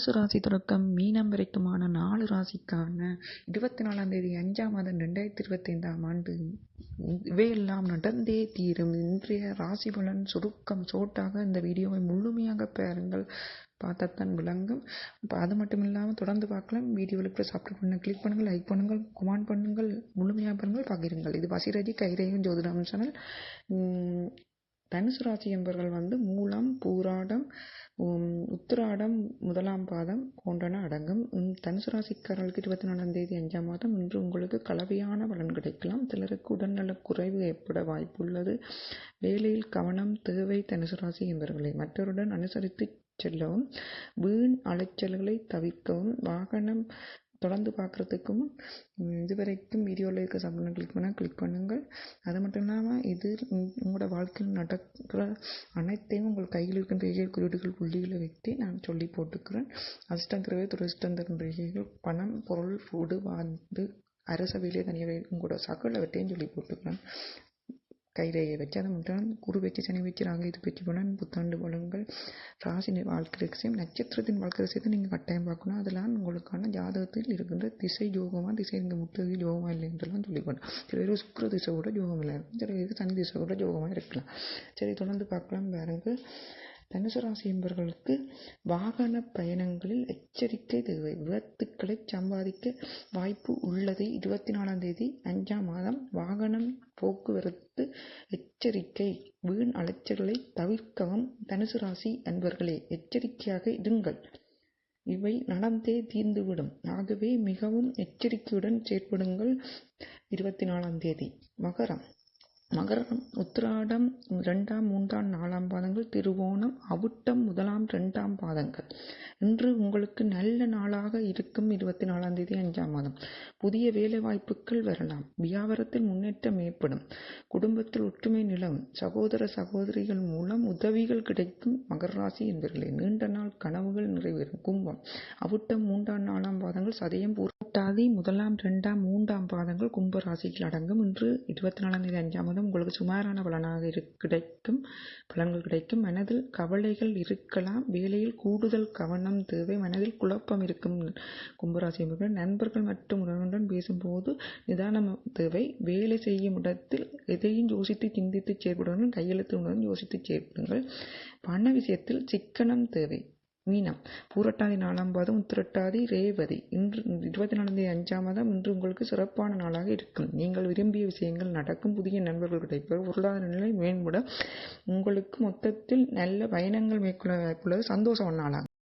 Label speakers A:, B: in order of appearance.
A: தனுசு ராசி தொடக்கம் மீனம் வரைக்குமான 4 ராசிக்கான 24ஆம் தேதி 5ஆம் மாதம் 2025ஆம் ஆண்டு இவையெல்லாம் நடந்தே தீரும். இன்றைய ராசி பலன் சுருக்கம் ஷோட்டாக இந்த வீடியோவை முழுமையாக பாருங்கள், பார்த்தாத்தான் விளங்கும். அது மட்டும் இல்லாமல் தொடர்ந்து பார்க்கலாம். வீடியோவில் சப்ஸ்கிரைப் பண்ண கிளிக் பண்ணுங்கள், லைக் பண்ணுங்கள், கமெண்ட் பண்ணுங்கள், முழுமையாக பாருங்கள், பகிருங்கள். இது வசிரதி கைரேகம் ஜோதிடம் சேனல். தனுசு ராசி என்பவர்கள் மூலம், பூராடம், உத்திராடம் 1ஆம் பாதம் போன்றன அடங்கும். தனுசு ராசிக்காரர்களுக்கு 24ஆம் தேதி 5ஆம் மாதம் இன்று உங்களுக்கு கலவையான பலன் கிடைக்கலாம். சிலருக்கு உடல்நலக் குறைவு ஏற்பட வாய்ப்புள்ளது. வேலையில் கவனம் தேவை. தனுசு ராசி என்பவர்களை மற்றவருடன் அனுசரித்து செல்லவும், வீண் அலைச்சல்களை தவிர்க்கவும். வாகனம் தொடர்ந்து பார்க்குறதுக்கும் இதுவரைக்கும் வீடியோவில் இருக்க சப்ஸ்கிரைப் கிளிக் பண்ணுங்கள். அது மட்டும் இல்லாமல் இது உங்களோட வாழ்க்கையில் நடக்கிற அனைத்தையும் உங்கள் கையில் இருக்கின்ற ரேகைகள், குறியீடுகள், புள்ளிகளை வைத்து நான் சொல்லி போட்டுக்கிறேன். அதிர்ஷ்டம் தருவது துரதிர்ஷ்டம் தரும் ரேகைகள், பணம், பொருள், வீடு, வாழ்ந்து, அரச வேலை, தனியாக உங்களோட சகலவற்றையும் சொல்லி போட்டுக்கிறேன் கைரேகை வச்சு. அதை மட்டும் குரு வச்சு, சனி வச்சு, ராகு இது பற்றி பலன், புத்தாண்டு பலன்கள், ராசி வாழ்க்கை ரகசியம், நட்சத்திரத்தின் வாழ்க்கை ரகசியத்தை நீங்கள் கட்டாயம் பார்க்கணும். அதெல்லாம் உங்களுக்கான ஜாதகத்தில் இருக்கின்ற திசை யோகமாக, திசை இங்கே முற்றது யோகமாக இல்லை என்றெல்லாம் சொல்லிக்கணும். சில பேர் சுக்கிர திசை கூட யோகம் இல்லை இருக்கும், சில பேருக்கு சனி திசை கூட யோகமாக இருக்கலாம். சரி, தொடர்ந்து பார்க்கலாம். பாருங்கள், தனுசு ராசி என்பவர்களுக்கு வாகன பயணங்களில் எச்சரிக்கை தேவை. விபத்துக்களை சம்பாதிக்க வாய்ப்பு உள்ளது. 24ஆம் தேதி 5ஆம் மாதம் வாகனம், போக்குவரத்து எச்சரிக்கை. வீண் அலைச்சல்களை தவிர்க்கவும். தனுசு ராசி அன்பர்களே, எச்சரிக்கையாக இருங்கள். இவை நடந்தே தீர்ந்துவிடும். ஆகவே மிகவும் எச்சரிக்கையுடன் செயற்படுங்கள். 24ஆம் தேதி மகரம், உத்திராடம் 2ஆம், 3ஆம், 4ஆம் பாதங்கள், திருவோணம், அவிட்டம் 1ஆம், 2ஆம் பாதங்கள். இன்று உங்களுக்கு நல்ல நாளாக இருக்கும். 24ஆம் தேதி 5ஆம் மாதம் புதிய வேலை வாய்ப்புகள் வரலாம். வியாபாரத்தில் முன்னேற்றம் ஏற்படும். குடும்பத்தில் ஒற்றுமை நிலவும். சகோதர சகோதரிகள் மூலம் உதவிகள் கிடைக்கும். மகர ராசி என்பவர்களே, நீண்ட நாள் கனவுகள் நிறைவேறும். கும்பம், அவிட்டம் 3ஆம், 4ஆம் பாதங்கள், சதயம், பூரட்டாதி 1ஆம், 2ஆம், 3ஆம் பாதங்கள் கும்ப ராசிகள் அடங்கும். இன்று 24ஆம் தேதி 5ஆம் மாதம் உங்களுக்கு சுமாரான பலனாக பலன்கள் கிடைக்கும். மனதில் கவலைகள் இருக்கலாம். வேலையில் கூடுதல் கவனம் தேவை. மனதில் குழப்பம் இருக்கும். கும்பராசி என்பவர்கள் நண்பர்கள் மற்றும் உறவினருடன் பேசும்போது நிதானம் தேவை. வேலை செய்யும் இடத்தில் எதையும் யோசித்து சிந்தித்து செயல்படுங்கள். கையெழுத்துடன் யோசித்து செயல்படுங்கள். பண விஷயத்தில் சிக்கனம் தேவை. மீனம், பூரட்டாதி 4ஆம் பாதம், உத்திரட்டாதி, ரேவதி. இன்று 24ஆம் தேதி 5ஆம் மாதம் இன்று உங்களுக்கு சிறப்பான நாளாக இருக்கும். நீங்கள் விரும்பிய விஷயங்கள் நடக்கும். புதிய நண்பர்கள் கிடைப்பவர். பொருளாதார நிலை மேம்பட உங்களுக்கு மொத்தத்தில் நல்ல பயணங்கள் மேற்கொள்ள வாய்ப்புள்ளது. சந்தோஷமான நாளாக